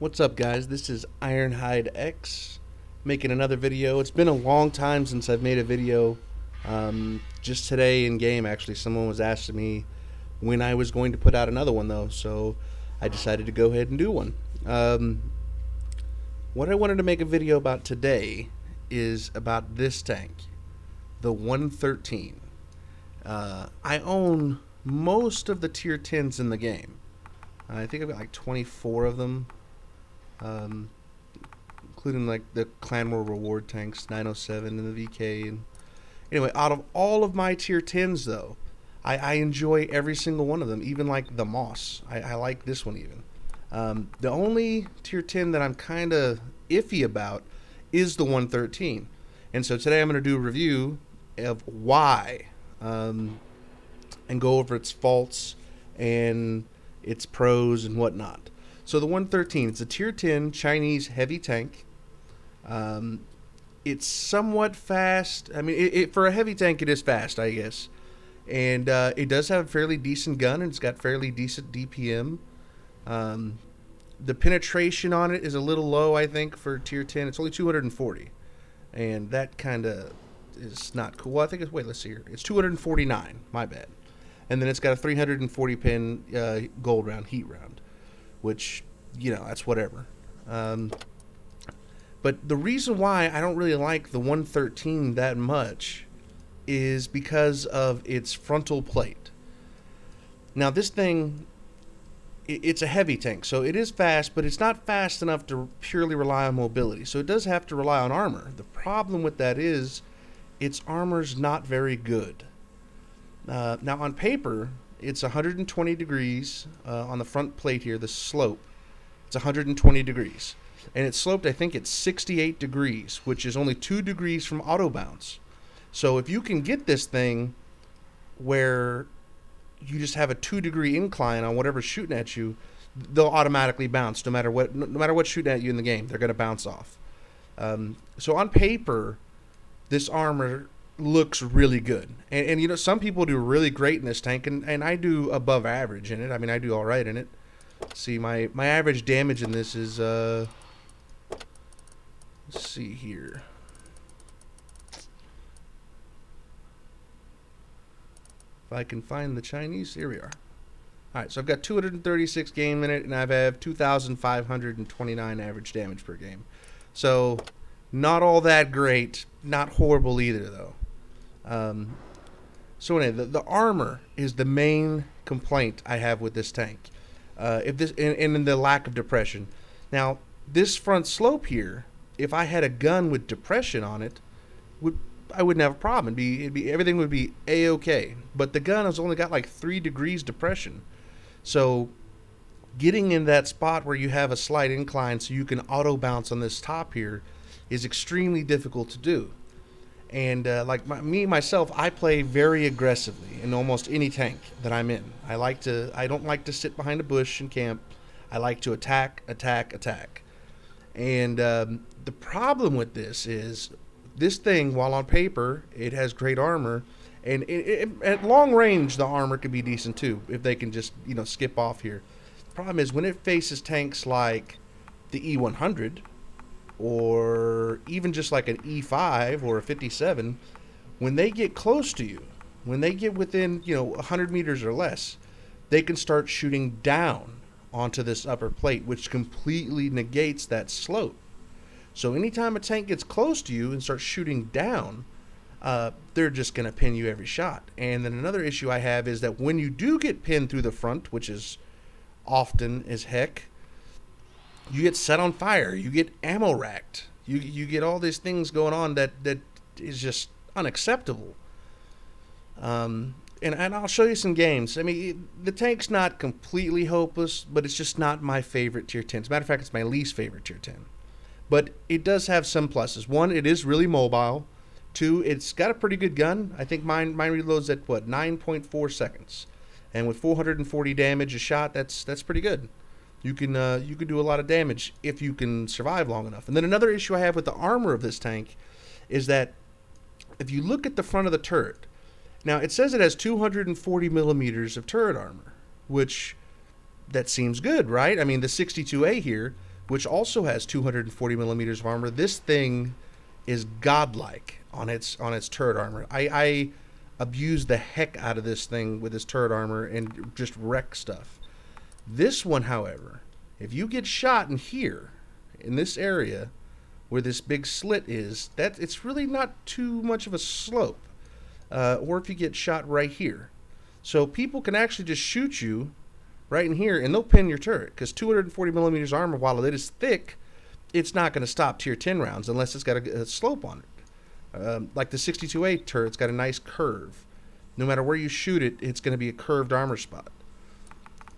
What's up, guys? This is Ironhide X making another video. It's been a long time since I've made a video. Just today in game, actually, someone was asking me when I was going to put out another one, though, so I decided to go ahead and do one. What I wanted to make a video about today is about this tank, the 113. I own most of the tier 10s in the game. I think I've got like 24 of them. Including like the Clan War reward tanks, 907 and the VK. And anyway, out of all of my tier 10s, though, I enjoy every single one of them, even like the Moss. I like this one even. The only tier 10 that I'm kind of iffy about is the 113. And so today I'm going to do a review of why and go over its faults and its pros and whatnot. So the 113, it's a tier 10 Chinese heavy tank. It's somewhat fast. I mean, for a heavy tank, it is fast, I guess. And it does have a fairly decent gun, and it's got fairly decent DPM. The penetration on it is a little low, I think, for tier 10. It's only 240. And that kind of is not cool. Well, I think it's, wait, let's see here. It's 249, my bad. And then it's got a 340 pin gold round, heat round, which, you know, that's whatever. But the reason why I don't really like the 113 that much is because of its frontal plate. Now, this thing, it's a heavy tank, so it is fast, but it's not fast enough to purely rely on mobility. So it does have to rely on armor. The problem with that is its armor's not very good. Now, on paper, it's 120 degrees on the front plate here, the slope. It's 120 degrees. And it's sloped, I think, at 68 degrees, which is only 2 degrees from auto bounce. So if you can get this thing where you just have a 2-degree incline on whatever's shooting at you, they'll automatically bounce no matter what's shooting at you in the game. They're going to bounce off. So on paper, this armor looks really good. And you know, some people do really great in this tank, and I do above average in it. I mean, I do all right in it. See, my average damage in this is, let's see here. If I can find the Chinese, here we are. Alright, so I've got 236 game in it, and I have 2,529 average damage per game. So, not all that great, not horrible either, though. So anyway, the armor is the main complaint I have with this tank. If this and the lack of depression. Now, this front slope here, if I had a gun with depression on it, I wouldn't have a problem. Everything would be a-okay. But the gun has only got like 3 degrees depression. So getting in that spot where you have a slight incline so you can auto bounce on this top here is extremely difficult to do. And like myself, I play very aggressively in almost any tank that I'm in. I don't like to sit behind a bush and camp. I like to attack. And the problem with this is this thing, while on paper it has great armor, and at long range the armor could be decent too if they can just, you know, skip off here. The problem is when it faces tanks like the E100 or even just like an E5 or a 57, when they get close to you, when they get within, you know, 100 meters or less, they can start shooting down onto this upper plate, which completely negates that slope. So anytime a tank gets close to you and starts shooting down, they're just going to pin you every shot. And then another issue I have is that when you do get pinned through the front, which is often as heck, you get set on fire. You get ammo racked. You get all these things going on that is just unacceptable. And I'll show you some games. I mean, the tank's not completely hopeless, but it's just not my favorite tier 10. As a matter of fact, it's my least favorite tier 10. But it does have some pluses. One, it is really mobile. Two, it's got a pretty good gun. I think mine reloads at, 9.4 seconds. And with 440 damage a shot, that's pretty good. You can do a lot of damage if you can survive long enough. And then another issue I have with the armor of this tank is that if you look at the front of the turret, now it says it has 240 millimeters of turret armor, which that seems good, right? I mean, the 62A here which also has 240 millimeters of armor. This thing is godlike on its turret armor. I abuse the heck out of this thing with this turret armor and just wreck stuff. This one, however, if you get shot in here, in this area where this big slit is, that it's really not too much of a slope. Or if you get shot right here. So people can actually just shoot you right in here, and they'll pin your turret, because 240 millimeters armor, while it is thick, it's not going to stop tier 10 rounds unless it's got a slope on it. Like the 62A turret's got a nice curve. No matter where you shoot it, it's going to be a curved armor spot.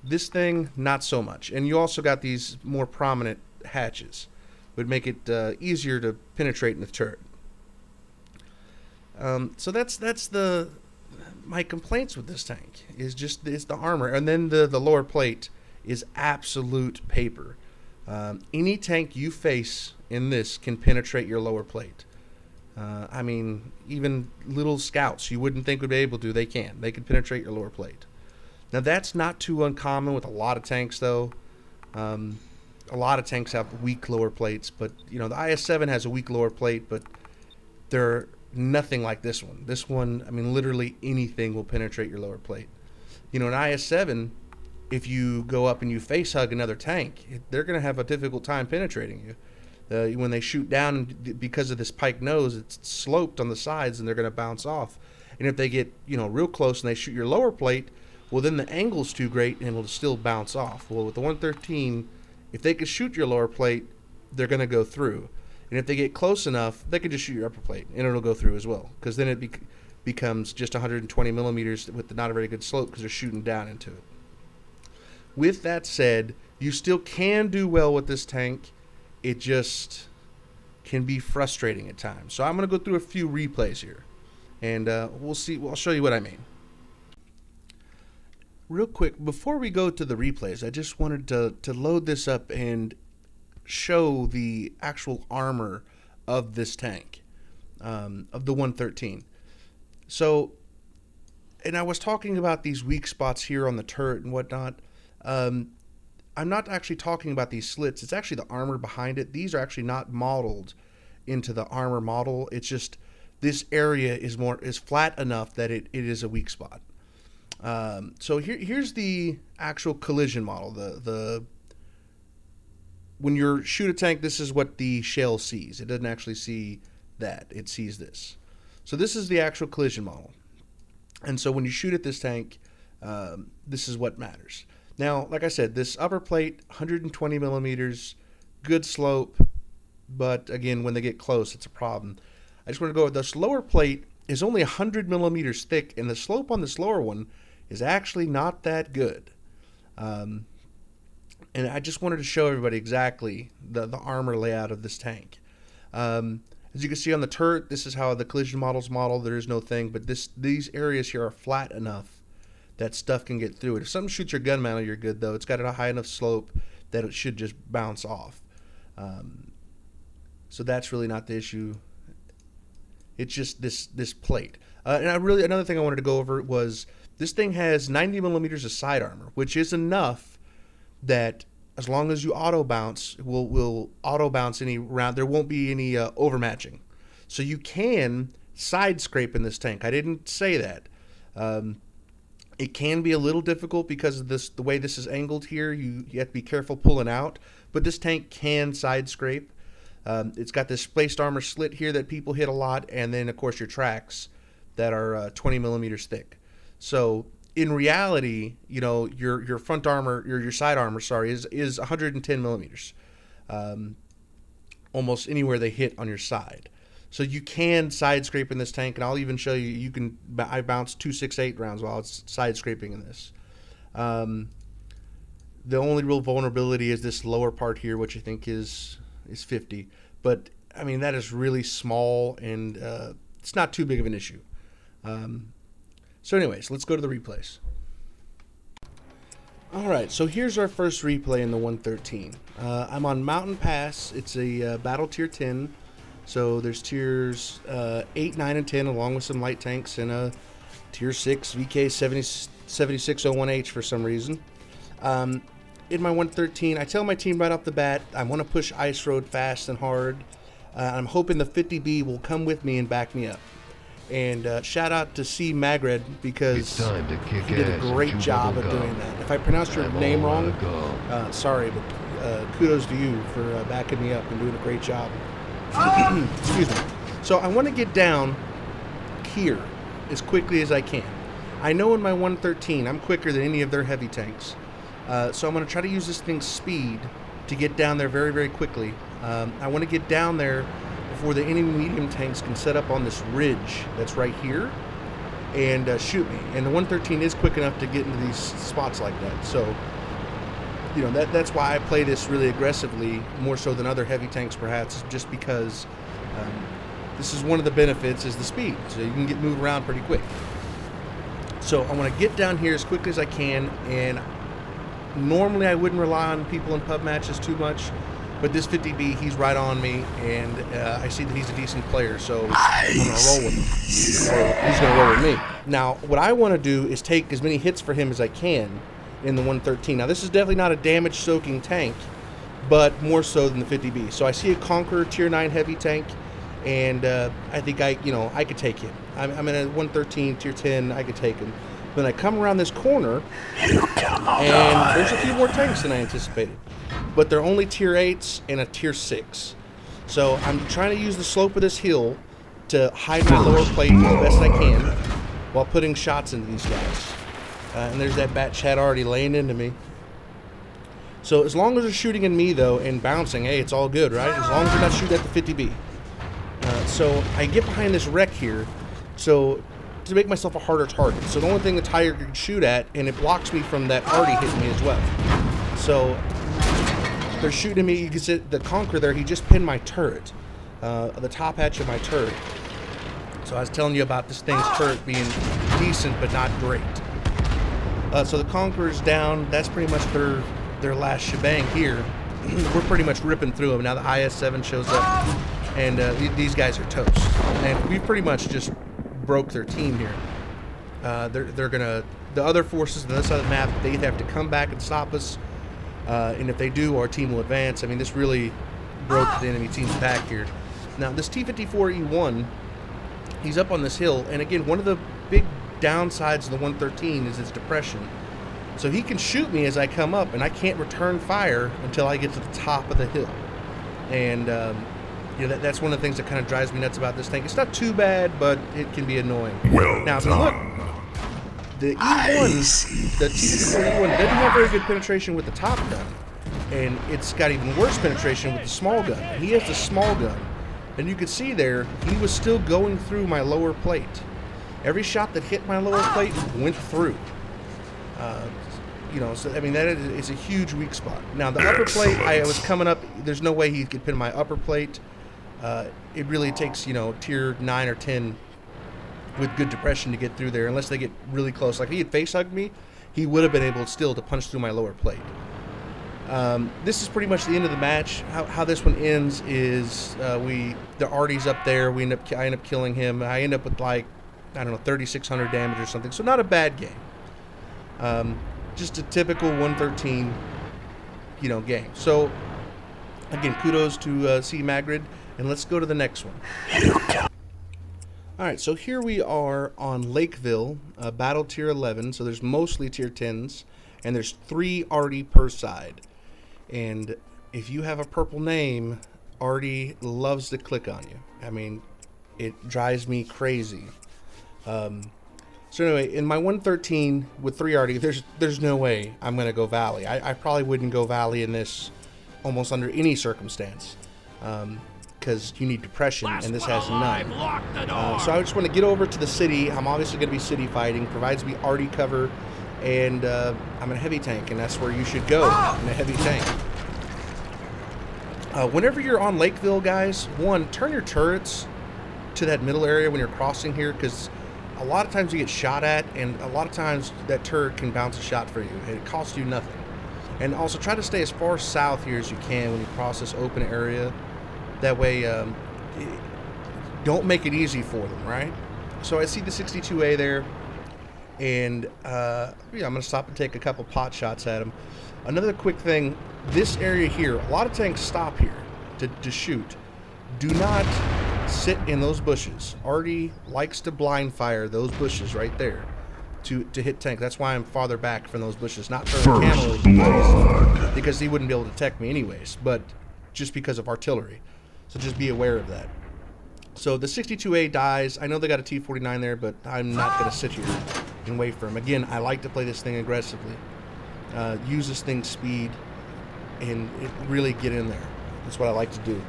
This thing, not so much. And you also got these more prominent hatches. Would make it easier to penetrate in the turret. So that's my complaints with this tank is the armor, and then the lower plate is absolute paper. Any tank you face in this can penetrate your lower plate. I mean, even little scouts you wouldn't think would be able to, they can penetrate your lower plate. Now that's not too uncommon with a lot of tanks, though. A lot of tanks have weak lower plates, but the IS-7 has a weak lower plate, but they're nothing like this one. This one, I mean, literally anything will penetrate your lower plate. An IS-7, if you go up and you face hug another tank, they're going to have a difficult time penetrating you. When they shoot down, because of this pike nose, it's sloped on the sides, and they're going to bounce off. And if they get real close and they shoot your lower plate, well, then the angle's too great and it'll still bounce off. Well, with the 113, if they can shoot your lower plate, they're going to go through. And if they get close enough, they can just shoot your upper plate, and it'll go through as well. Because then it becomes just 120 millimeters with not a very good slope because they're shooting down into it. With that said, you still can do well with this tank. It just can be frustrating at times. So I'm going to go through a few replays here, and we'll see. I'll show you what I mean. Real quick, before we go to the replays, I just wanted to load this up and show the actual armor of this tank, of the 113. So, and I was talking about these weak spots here on the turret and whatnot. I'm not actually talking about these slits. It's actually the armor behind it. These are actually not modeled into the armor model. It's just this area is flat enough that it is a weak spot. So here's the actual collision model. When you shoot a tank, this is what the shell sees. It doesn't actually see that. It sees this. So this is the actual collision model. And so when you shoot at this tank, this is what matters. Now, like I said, this upper plate, 120 millimeters, good slope, but again, when they get close, it's a problem. I just want to go with this lower plate is only 100 millimeters thick, and the slope on this lower one is actually not that good. And I just wanted to show everybody exactly the armor layout of this tank. As you can see on the turret, this is how the collision model's modeled. There is no thing, but these areas here are flat enough that stuff can get through it. If something shoots your gun mantle, you're good, though. It's got a high enough slope that it should just bounce off. So that's really not the issue. It's just this plate. And another thing I wanted to go over was this thing has 90 millimeters of side armor, which is enough that as long as you auto bounce, will auto bounce any round. There won't be any overmatching. So you can side scrape in this tank. I didn't say that. It can be a little difficult because of the way this is angled here. You have to be careful pulling out. But this tank can side scrape. It's got this spaced armor slit here that people hit a lot, and then of course your tracks that are 20 millimeters thick. So in reality, your front armor, your side armor, is 110 millimeters. Almost anywhere they hit on your side. So you can side scrape in this tank, and I'll even show you. I bounced 2.68 rounds while it's side scraping in this. The only real vulnerability is this lower part here, which I think is 50. But I mean, that is really small, and it's not too big of an issue. So anyways, let's go to the replays. All right, so here's our first replay in the 113. I'm on Mountain Pass. It's a battle tier 10. So there's tiers 8, 9, and 10, along with some light tanks, and a tier 6 VK 7601H for some reason. in my 113. I tell my team right off the bat, I want to push Ice Road fast and hard. I'm hoping the 50B will come with me and back me up. And shout out to C. Magred, because he did a great job of doing that. If I pronounced your name wrong, sorry, but kudos to you for backing me up and doing a great job. Excuse me. So I want to get down here as quickly as I can. I know in my 113 I'm quicker than any of their heavy tanks. So I'm going to try to use this thing's speed to get down there very, very quickly. I want to get down there before the enemy medium tanks can set up on this ridge that's right here and shoot me. And the 113 is quick enough to get into these spots like that. So, you know, that's why I play this really aggressively, more so than other heavy tanks perhaps, just because this is one of the benefits is the speed. So you can moved around pretty quick. So I want to get down here as quickly as I can, and normally I wouldn't rely on people in pub matches too much, but this 50B, he's right on me, and I see that he's a decent player, so I'm going to roll with him. Or he's going to roll with me. Now, what I want to do is take as many hits for him as I can in the 113. Now, this is definitely not a damage-soaking tank, but more so than the 50B. So I see a Conqueror Tier 9 heavy tank, and I think I could take him. I'm in a 113 Tier 10, I could take him. Then I come around this corner, and there's a few more tanks than I anticipated. But they're only Tier 8s and a Tier 6. So I'm trying to use the slope of this hill to hide my lower plate as best I can while putting shots into these guys. And there's that Bat Chat already laying into me. So as long as they're shooting at me, though, and bouncing, hey, it's all good, right? As long as they're not shooting at the 50B. So I get behind this wreck here, so to make myself a harder target. So the only thing the Tiger can shoot at, and it blocks me from that already hitting me as well. So they're shooting at me. You can see the Conqueror there, he just pinned my turret, the top hatch of my turret. So I was telling you about this thing's turret being decent but not great. So the Conqueror's down. That's pretty much their last shebang here. We're pretty much ripping through them. Now the IS-7 shows up, and these guys are toast. And we pretty much just broke their team here. They're gonna, the other forces on the other side of the map, they have to come back and stop us. And if they do, our team will advance. I mean, this really broke the enemy team's back here. Now, this T-54E1, he's up on this hill, and again, one of the big downsides of the 113 is its depression. So he can shoot me as I come up, and I can't return fire until I get to the top of the hill. And that's one of the things that kind of drives me nuts about this tank. It's not too bad, but it can be annoying. Now, if you look, the E1, the T-54E1 doesn't have very good penetration with the top gun, and it's got even worse penetration with the small gun. And he has the small gun, and you can see there, he was still going through my lower plate. Every shot that hit my lower plate went through. So I mean, that is a huge weak spot. Now, the upper plate, I was coming up, there's no way he could pin my upper plate. It really takes, Tier 9 or 10 with good depression to get through there, unless they get really close. Like, if he had face-hugged me, he would have been able still to punch through my lower plate. This is pretty much the end of the match. How this one ends is the Artie's up there. I end up killing him. I end up with, 3,600 damage or something. So not a bad game. Just a typical 113, game. So, again, kudos to C. Magrid, and let's go to the next one. Alright, so here we are on Lakeville, Battle Tier 11, so there's mostly Tier 10s, and there's 3 Artie per side. And if you have a purple name, Artie loves to click on you. I mean, it drives me crazy. So anyway, in my 113 with 3 Artie, there's no way I'm going to go Valley. I probably wouldn't go Valley in this almost under any circumstance. Because you need depression, and this has none. So I just want to get over to the city. I'm obviously going to be city fighting. Provides me Artie cover, and I'm in a heavy tank, and that's where you should go, in a heavy tank. Whenever you're on Lakeville, guys, turn your turrets to that middle area when you're crossing here, because a lot of times you get shot at, and a lot of times that turret can bounce a shot for you, and it costs you nothing. And also try to stay as far south here as you can when you cross this open area. That way, don't make it easy for them, right? So I see the 62A there, And yeah, I'm going to stop and take a couple pot shots at him. Another quick thing, this area here, a lot of tanks stop here to shoot. Do not sit in those bushes. Artie likes to blind fire those bushes right there to hit tank. That's why I'm farther back from those bushes. Not for camo, because he wouldn't be able to detect me anyways, but just because of artillery. So just be aware of that. So the 62A dies. I know they got a T-49 there, but I'm not going to sit here and wait for him. Again, I like to play this thing aggressively. Use this thing's speed and really get in there. That's what I like to do.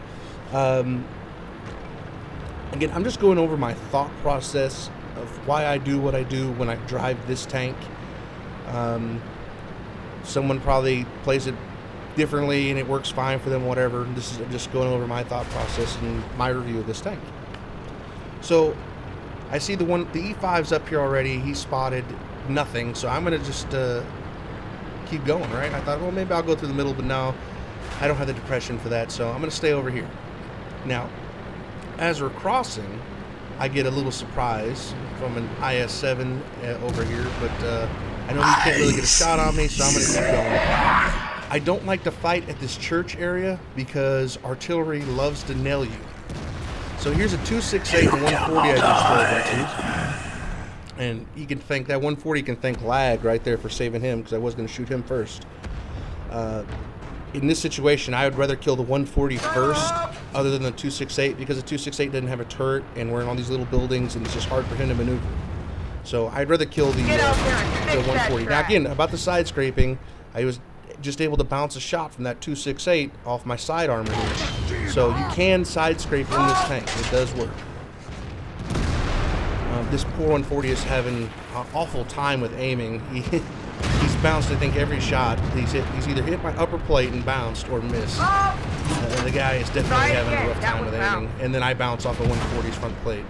Again, I'm just going over my thought process of why I do what I do when I drive this tank. Someone probably plays it differently and it works fine for them, whatever. This is just going over my thought process and my review of this tank. So I see the E5's up here already. He spotted nothing, so I'm gonna just keep going, right? I thought, well, maybe I'll go through the middle, but no, I don't have the depression for that, so I'm gonna stay over here. Now, as we're crossing, I get a little surprise from an IS-7 over here, but I know he can't really get a shot on me, so I'm gonna keep going. I don't like to fight at this church area because artillery loves to nail you. So here's a 268 and 140 I just drove into. And you can thank that 140 can thank lag right there for saving him, because I was going to shoot him first. In this situation, I would rather kill the 140 first other than the 268, because the 268 doesn't have a turret and we're in all these little buildings and it's just hard for him to maneuver. So I'd rather kill the 140. Now again, about the side scraping, I was just able to bounce a shot from that 268 off my side armor here. So you can side scrape in this tank. It does work. This poor 140 is having an awful time with aiming. He's bounced, I think, every shot. He's either hit my upper plate and bounced or missed. The guy is definitely having a rough time with aiming. And then I bounce off of 140's front plate.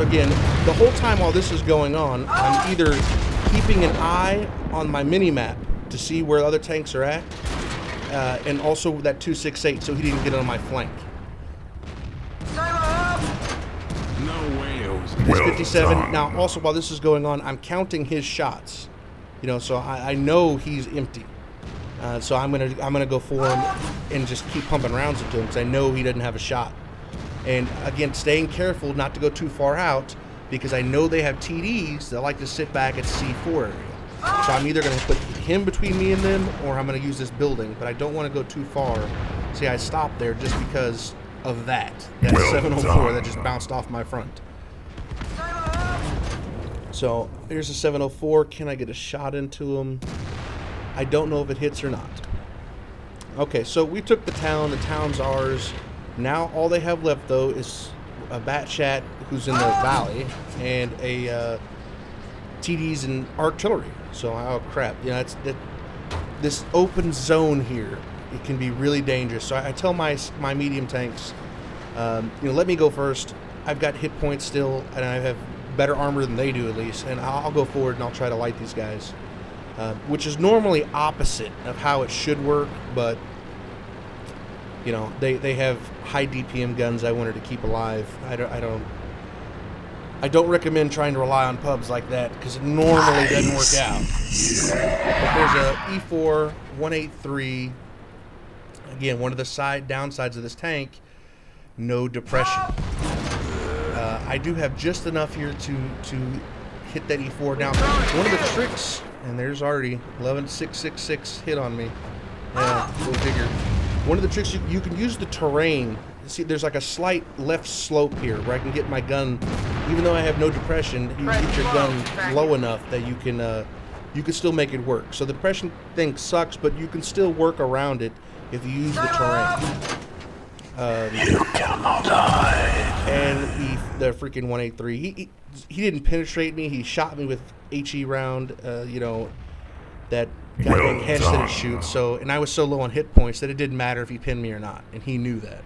Again, the whole time while this is going on, I'm either keeping an eye on my mini-map to see where other tanks are at, and also that 268 so he didn't get on my flank. No way it was This 57. Now, also while this is going on, I'm counting his shots. You know, so I know he's empty. So I'm gonna go for him and just keep pumping rounds into him because I know he doesn't have a shot. And again, staying careful not to go too far out, because I know they have TDs that like to sit back at C4 area. So I'm either going to put him between me and them, or I'm going to use this building, but I don't want to go too far. See, I stopped there just because of that 704 that just bounced off my front. So here's a 704. Can I get a shot into him? I don't know if it hits or not. Okay, so we took the town. The town's ours. Now all they have left, though, is a Batchat who's in the valley and a TDs and artillery. So, oh crap, you know, this open zone here, it can be really dangerous. So I tell my medium tanks, you know, let me go first. I've got hit points still, and I have better armor than they do at least, and I'll go forward and I'll try to light these guys, which is normally opposite of how it should work, but you know, they have high DPM guns I wanted to keep alive. I don't recommend trying to rely on pubs like that, because it normally doesn't work out. But there's a E4 183. Again, one of the downsides of this tank, no depression. I do have just enough here to hit that E4 down. One of the tricks, and there's already 11666 hit on me. Yeah, go figure. One of the tricks, you can use the terrain. See, there's like a slight left slope here where I can get my gun, even though I have no depression, you can get your gun low enough that you can still make it work. So the depression thing sucks, but you can still work around it if you use the terrain. You cannot hide. And the freaking 183, he didn't penetrate me. He shot me with HE round, you know, that goddamn hedge that it shoots. So, and I was so low on hit points that it didn't matter if he pinned me or not, and he knew that.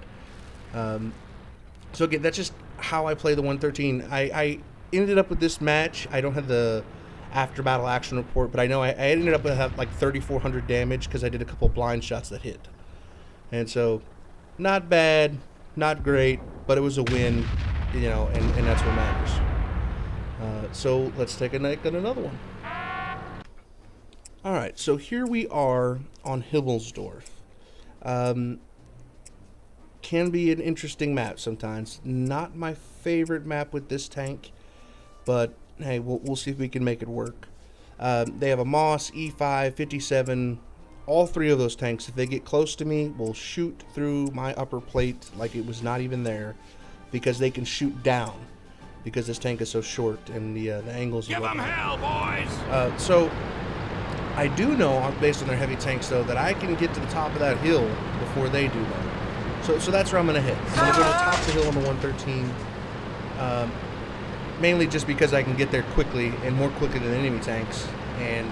So again, that's just how I play the 113. I ended up with this match. I don't have the after battle action report, but I know I ended up with like 3,400 damage because I did a couple blind shots that hit. And so, not bad, not great, but it was a win. you know, and that's what matters. So let's take a look at another one. All right, so here we are on Himmelsdorf. Can be an interesting map sometimes. Not my favorite map with this tank, but hey, we'll see if we can make it work. They have a Moss, E5, 57. All three of those tanks, if they get close to me, will shoot through my upper plate like it was not even there, because they can shoot down, because this tank is so short and the angles. Give them hell, boys! So I do know, based on their heavy tanks, though, that I can get to the top of that hill before they do that. So that's where I'm going to hit. I'm going to go to the top of the hill on the 113, mainly just because I can get there quickly and more quickly than enemy tanks. And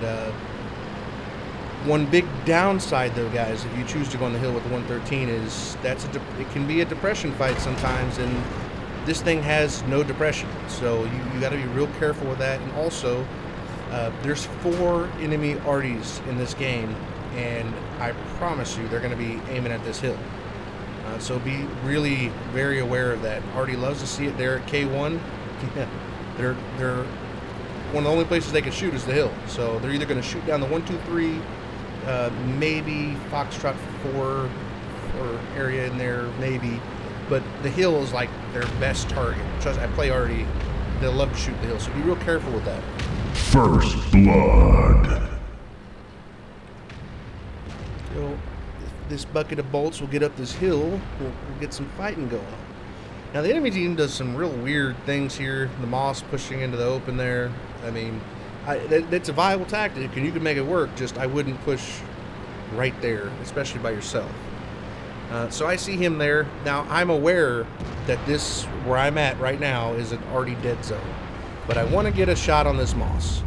one big downside, though, guys, if you choose to go on the hill with the 113, is it can be a depression fight sometimes, and this thing has no depression. So you got to be real careful with that. And also, there's 4 enemy arties in this game, and I promise you they're going to be aiming at this hill. So be really very aware of that. Artie loves to see it there at K1. Yeah, they're one of the only places they can shoot is the hill. So they're either going to shoot down the 123, maybe Foxtrot 4 or area in there, maybe. But the hill is like their best target. Trust, I play Artie. They'll love to shoot the hill, so be real careful with that. First blood. So if this bucket of bolts will get up this hill, we'll get some fighting going on. Now the enemy team does some real weird things here. The Moss pushing into the open there. I mean, that's a viable tactic, and you can make it work. Just I wouldn't push right there, especially by yourself. So I see him there. Now I'm aware that this, where I'm at right now, is an already dead zone. But I want to get a shot on this Moss.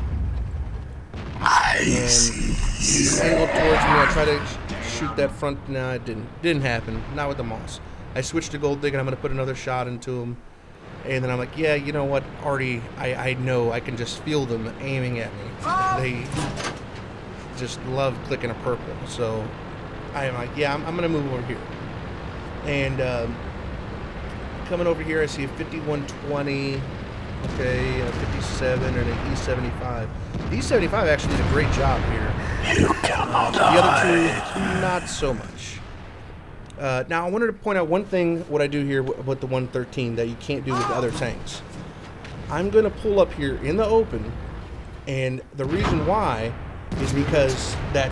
And he's angled towards me. I try to shoot that front. No, it didn't happen. Not with the Moss. I switched to Gold Dig, and I'm going to put another shot into him. And then I'm like, yeah, you know what, Artie, I know, I can just feel them aiming at me. They just love clicking a purple. So I'm like, yeah, I'm going to move over here. And coming over here, I see a 5120, okay, a 57, and an E75. The E75 actually did a great job here. You cannot The other two, not so much. Now, I wanted to point out one thing, what I do here with the 113 that you can't do with the other tanks. I'm going to pull up here in the open, and the reason why is because that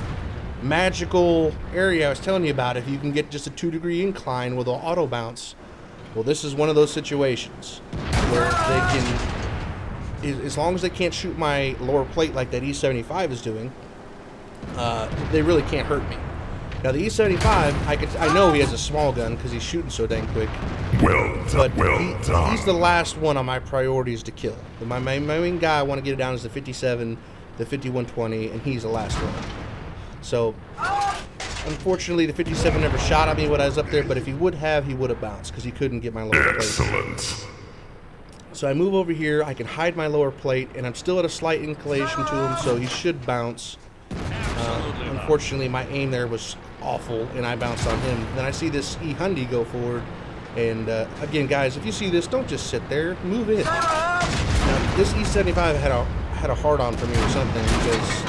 magical area I was telling you about, if you can get just a 2-degree incline with an auto bounce, well, this is one of those situations where they can, as long as they can't shoot my lower plate like that E75 is doing, they really can't hurt me. Now the E75, I know he has a small gun because he's shooting so dang quick. But he's the last one on my priorities to kill. My main guy I want to get it down is the 57, the 5120, and he's the last one. So unfortunately, the 57 never shot at me when I was up there. But if he would have bounced because he couldn't get my lower plate. So I move over here. I can hide my lower plate, and I'm still at a slight inclination to him, so he should bounce. Unfortunately, my aim there was awful, and I bounced on him. Then I see this E-Hundy go forward, and again, guys, if you see this, don't just sit there. Move in. Now, this E75 had a hard-on for me or something because,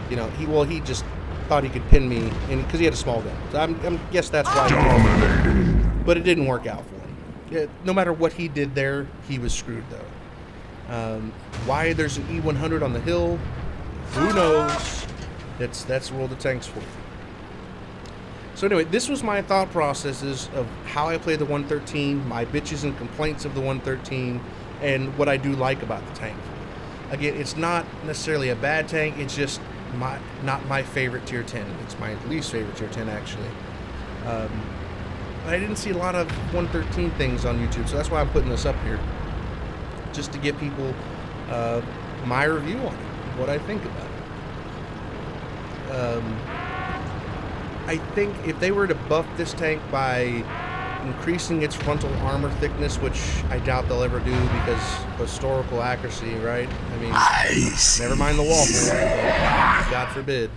you know, he just thought he could pin me, and because he had a small gun. So I guess that's why. But it didn't work out for him. No matter what he did there, he was screwed though. Why there's an E100 on the hill? Who knows? That's World of Tanks for you. So anyway, this was my thought processes of how I play the 113, my bitches and complaints of the 113, and what I do like about the tank. Again, it's not necessarily a bad tank, it's just not my favorite tier 10. It's my least favorite tier 10, actually. I didn't see a lot of 113 things on YouTube, so that's why I'm putting this up here. Just to give people my review on it, what I think about it. I think if they were to buff this tank by increasing its frontal armor thickness, which I doubt they'll ever do because historical accuracy, right? I mean, never mind the waffle, but God forbid.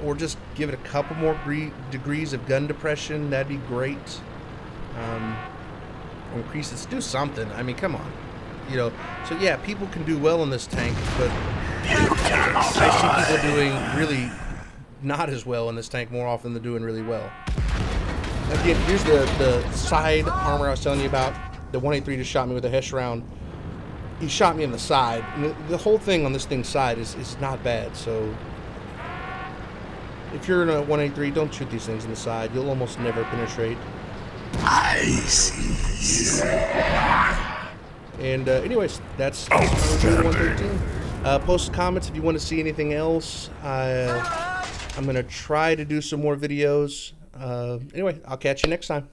Or just give it a couple more degrees of gun depression, that'd be great. or increase its, do something. I mean, come on, you know. So yeah, people can do well in this tank, but I see people doing really not as well in this tank more often than doing really well. Again, here's the side armor I was telling you about. The 183 just shot me with a Hesh round. He shot me in the side. And the whole thing on this thing's side is not bad. So if you're in a 183, don't shoot these things in the side. You'll almost never penetrate. I see you. And anyways, that's my review of 113. Post comments if you want to see anything else. I'm going to try to do some more videos. Anyway, I'll catch you next time.